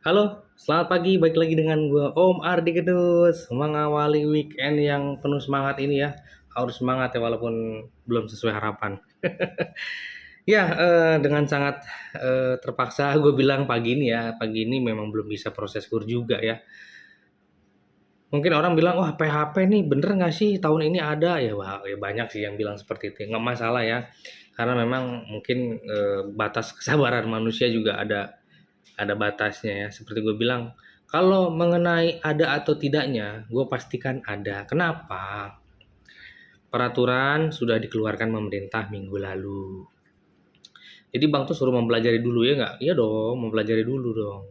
Halo, selamat pagi. Balik lagi dengan gue Om Ardi Gedus, mengawali weekend yang penuh semangat ini ya. Harus semangat ya walaupun belum sesuai harapan. Ya, dengan sangat terpaksa gue bilang pagi ini ya. Pagi ini memang belum bisa proses kur juga ya. Mungkin orang bilang, wah PHP nih bener nggak sih tahun ini ada ya? Wah, ya banyak sih yang bilang seperti itu. Nggak masalah ya, karena memang mungkin batas kesabaran manusia juga ada batasnya ya. Seperti gue bilang, kalau mengenai ada atau tidaknya, gue pastikan ada. Kenapa? Peraturan sudah dikeluarkan pemerintah minggu lalu. Jadi bank tuh suruh mempelajari dulu ya nggak? Iya dong, mempelajari dulu dong.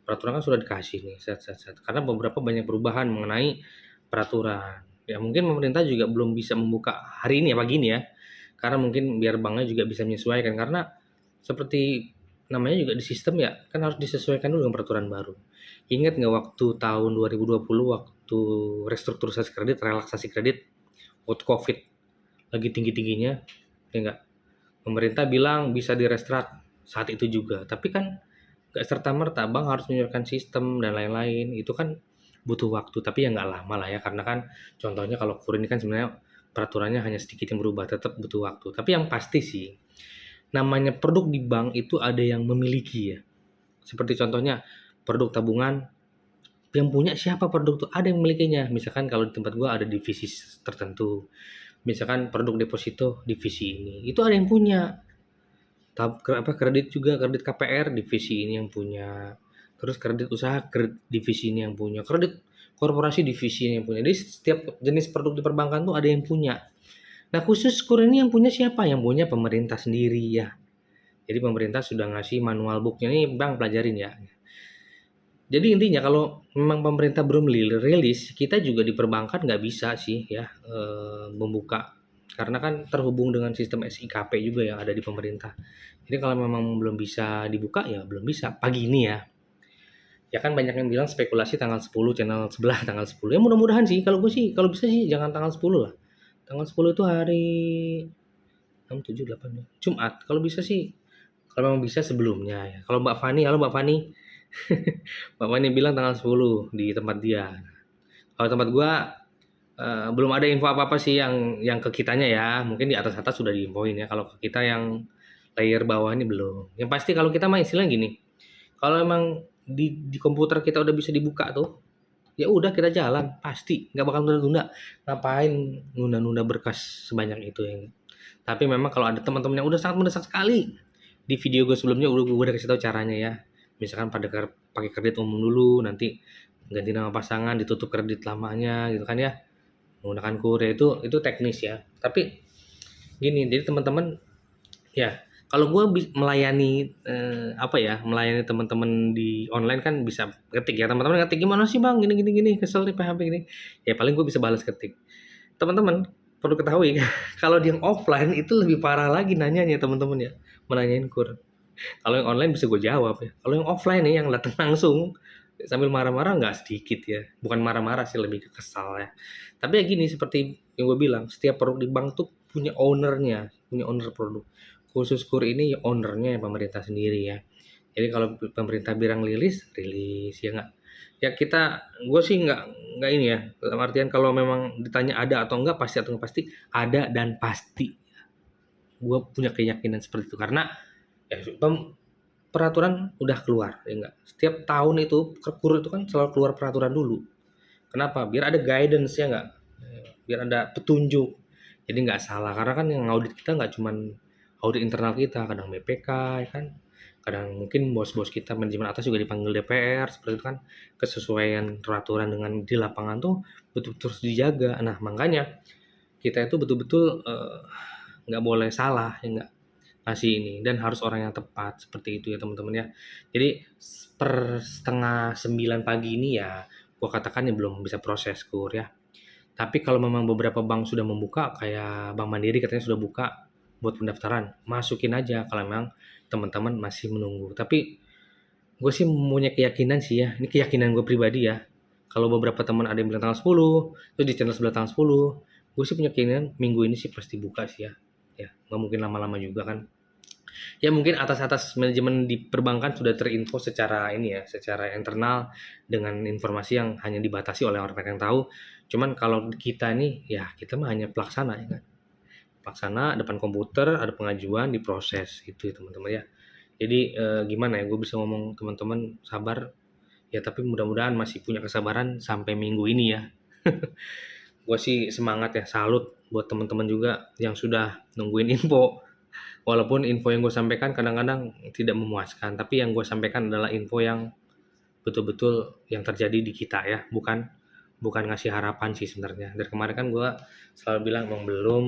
Peraturan kan sudah dikasih nih, set. Karena beberapa banyak perubahan mengenai peraturan. Ya mungkin pemerintah juga belum bisa membuka hari ini ya, pagi ini ya. Karena mungkin biar banknya juga bisa menyesuaikan. Karena seperti namanya juga di sistem ya, kan harus disesuaikan dulu dengan peraturan baru. Ingat nggak waktu tahun 2020 waktu restrukturisasi kredit, relaksasi kredit, waktu COVID lagi tinggi-tingginya, ya nggak? Pemerintah bilang bisa direstart saat itu juga. Tapi kan nggak serta-merta bank harus menyesuaikan sistem dan lain-lain. Itu kan butuh waktu, tapi ya nggak lama lah ya. Karena kan contohnya kalau KUR ini kan sebenarnya peraturannya hanya sedikit yang berubah, tetap butuh waktu. Tapi yang pasti sih, namanya produk di bank itu ada yang memiliki ya. Seperti contohnya produk tabungan, yang punya siapa produk itu? Ada yang memilikinya. Misalkan kalau di tempat gua ada divisi tertentu. Misalkan produk deposito divisi ini, itu ada yang punya. Kredit juga, kredit KPR divisi ini yang punya. Terus kredit usaha, kredit divisi ini yang punya. Kredit korporasi divisi ini yang punya. Jadi setiap jenis produk di perbankan tuh ada yang punya. Nah khusus KUR ini yang punya siapa? Yang punya pemerintah sendiri ya. Jadi pemerintah sudah ngasih manual booknya nih, bang pelajarin ya. Jadi intinya kalau memang pemerintah belum rilis, kita juga di perbankan nggak bisa sih ya membuka, karena kan terhubung dengan sistem SIKP juga yang ada di pemerintah. Jadi kalau memang belum bisa dibuka ya belum bisa pagi ini ya. Ya kan banyak yang bilang spekulasi tanggal 10 channel sebelah tanggal 10. Ya mudah-mudahan sih kalau gue sih kalau bisa sih jangan tanggal 10 lah. Tanggal 10 itu hari 6, 7, 8 Jumat. Kalau bisa sih kalau memang bisa sebelumnya ya. Kalau Mbak Fani, halo Mbak Fani. Mbak Fani bilang tanggal 10 di tempat dia. Kalau tempat gua belum ada info apa-apa sih yang ke kitanya ya. Mungkin di atas-atas sudah diinfoin ya. Kalau ke kita yang layer bawah ini belum. Yang pasti kalau kita mah istilahnya gini. Kalau emang di komputer kita udah bisa dibuka tuh, ya udah kita jalan pasti nggak bakal tunda-tunda. Ngapain nunda-nunda berkas sebanyak itu yang. Tapi memang kalau ada teman-teman yang udah sangat mendesak sekali, di video gue sebelumnya gue udah kasih tahu caranya ya. Misalkan pakai kredit umum dulu, nanti ganti nama pasangan, ditutup kredit lamanya gitu kan ya. Menggunakan kurir itu teknis ya. Tapi gini, jadi teman-teman ya kalau gue melayani apa ya, melayani teman-teman di online kan bisa ketik ya, teman-teman ngetik gimana sih bang, gini gini gini, kesel nih PHP gini, ya paling gue bisa balas ketik. Teman-teman perlu ketahui kalau yang offline itu lebih parah lagi nanyanya teman-teman ya, menanyain kur. Kalau yang online bisa gue jawab ya. Kalau yang offline nih yang datang langsung sambil marah-marah nggak sedikit ya. Bukan marah-marah sih, lebih ke kesal ya. Tapi ya gini, seperti yang gue bilang, setiap produk di bank tuh punya ownernya, punya owner produk. Khusus KUR ini ya ownernya pemerintah sendiri ya. Jadi kalau pemerintah bilang rilis, rilis ya nggak. Ya kita, gue sih nggak ini ya. Dalam artian kalau memang ditanya ada atau enggak, pasti atau enggak pasti, ada dan pasti. Gue punya keyakinan seperti itu karena ya peraturan udah keluar ya enggak. Setiap tahun itu KUR itu kan selalu keluar peraturan dulu. Kenapa? Biar ada guidance ya enggak. Biar ada petunjuk. Jadi nggak salah karena kan yang audit kita nggak cuman audit internal kita, kadang BPK ya kan. Kadang mungkin bos-bos kita manajemen atas juga dipanggil DPR seperti itu kan. Kesesuaian peraturan dengan di lapangan tuh betul-betul harus dijaga. Nah, makanya kita itu betul-betul nggak boleh salah ya enggak ngasih ini, dan harus orang yang tepat seperti itu ya teman-teman ya. Jadi per setengah 9 pagi ini ya gua katakan ya belum bisa proses kur ya. Tapi kalau memang beberapa bank sudah membuka kayak Bank Mandiri katanya sudah buka buat pendaftaran, masukin aja kalau memang teman-teman masih menunggu. Tapi gue sih punya keyakinan sih ya, ini keyakinan gue pribadi ya. Kalau beberapa teman ada yang bilang tanggal 10, terus di channel sebelah tanggal 10, gue sih punya keyakinan minggu ini sih pasti buka sih ya. Ya, nggak mungkin lama-lama juga kan. Ya mungkin atas manajemen di perbankan sudah terinfo secara ini ya, secara internal dengan informasi yang hanya dibatasi oleh orang yang tahu. Cuman kalau kita nih, ya kita mah hanya pelaksana ya kan. Pelaksana depan komputer, ada pengajuan, diproses gitu ya teman-teman ya. Jadi gimana ya, gue bisa ngomong teman-teman sabar ya, tapi mudah-mudahan masih punya kesabaran sampai minggu ini ya. Gue sih semangat ya, salut buat teman-teman juga yang sudah nungguin info. Walaupun info yang gue sampaikan kadang-kadang tidak memuaskan, tapi yang gue sampaikan adalah info yang betul-betul yang terjadi di kita ya, bukan bukan ngasih harapan sih sebenarnya. Dari kemarin kan gue selalu bilang emang belum,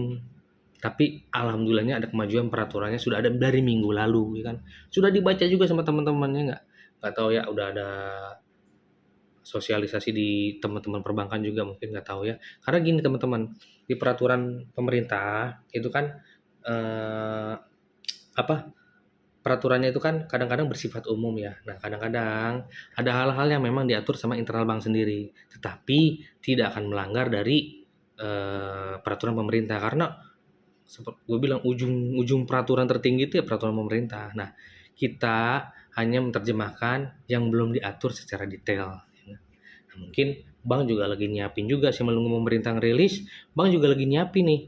tapi alhamdulillahnya ada kemajuan, peraturannya sudah ada dari minggu lalu, ya kan. Sudah dibaca juga sama teman-temannya, nggak tahu ya, udah ada sosialisasi di teman-teman perbankan juga mungkin nggak tahu ya. Karena gini teman-teman, di peraturan pemerintah itu kan eh, apa peraturannya itu kan kadang-kadang bersifat umum ya. Nah, kadang-kadang ada hal-hal yang memang diatur sama internal bank sendiri, tetapi tidak akan melanggar dari peraturan pemerintah karena seperti gue bilang ujung peraturan tertinggi itu ya peraturan pemerintah. Nah, kita hanya menerjemahkan yang belum diatur secara detail. Nah, mungkin bank juga lagi nyiapin juga sih menunggu pemerintah rilis, bank juga lagi nyiapin nih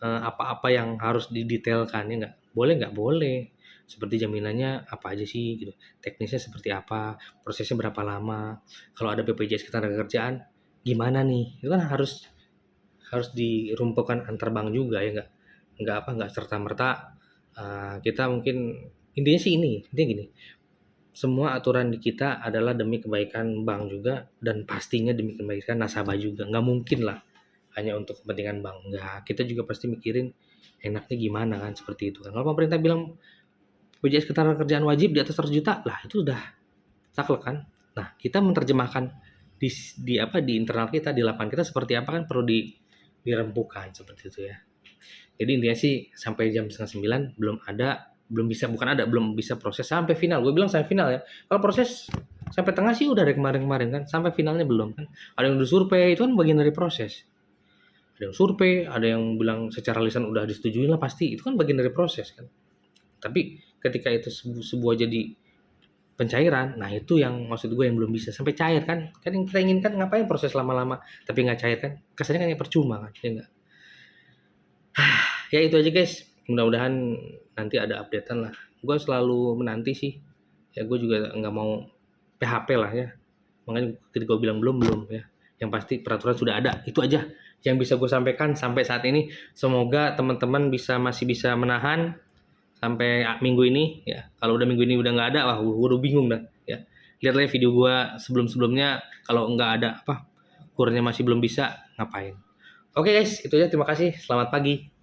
apa-apa yang harus didetailkan ya nggak? Boleh nggak? Boleh. Seperti jaminannya apa aja sih gitu. Teknisnya seperti apa, prosesnya berapa lama. Kalau ada BPJS Ketenagakerjaan gimana nih? Itu kan harus harus dirumpukan antar bank juga ya nggak serta-merta kita mungkin intinya sih intinya gini, semua aturan di kita adalah demi kebaikan bank juga dan pastinya demi kebaikan nasabah juga. Nggak mungkin lah hanya untuk kepentingan bank. Nggak, kita juga pasti mikirin enaknya gimana kan seperti itu kan. Kalau pemerintah bilang BPJS Ketenagakerjaan wajib di atas 100 juta, lah itu udah saklek kan. Nah, kita menerjemahkan di apa di internal kita, di lapangan kita seperti apa kan perlu dirembukan seperti itu ya. Jadi intinya sih sampai jam setengah 9 belum bisa proses sampai final. Gue bilang sampai final ya. Kalau proses sampai tengah sih udah dari kemarin-kemarin kan, sampai finalnya belum kan. Ada yang udah survei, itu kan bagian dari proses. Ada yang survei, ada yang bilang secara lisan udah disetujui lah pasti, itu kan bagian dari proses kan. Tapi ketika itu sebuah jadi pencairan, nah itu yang maksud gue yang belum bisa sampai cair kan. Kan yang kita inginkan ngapain proses lama-lama tapi nggak cair kan, kesannya kan yang percuma kan ya enggak. Ya itu aja guys, mudah-mudahan nanti ada updatean lah. Gue selalu menanti sih ya, gue juga nggak mau PHP lah ya, makanya tadi gue bilang belum ya. Yang pasti peraturan sudah ada, itu aja yang bisa gue sampaikan sampai saat ini. Semoga teman-teman masih bisa menahan sampai minggu ini ya. Kalau udah minggu ini udah nggak ada, wah gue udah bingung dah ya. Lihat lagi video gue sebelumnya, kalau nggak ada kurnya masih belum bisa ngapain. Oke guys, itu aja, terima kasih, selamat pagi.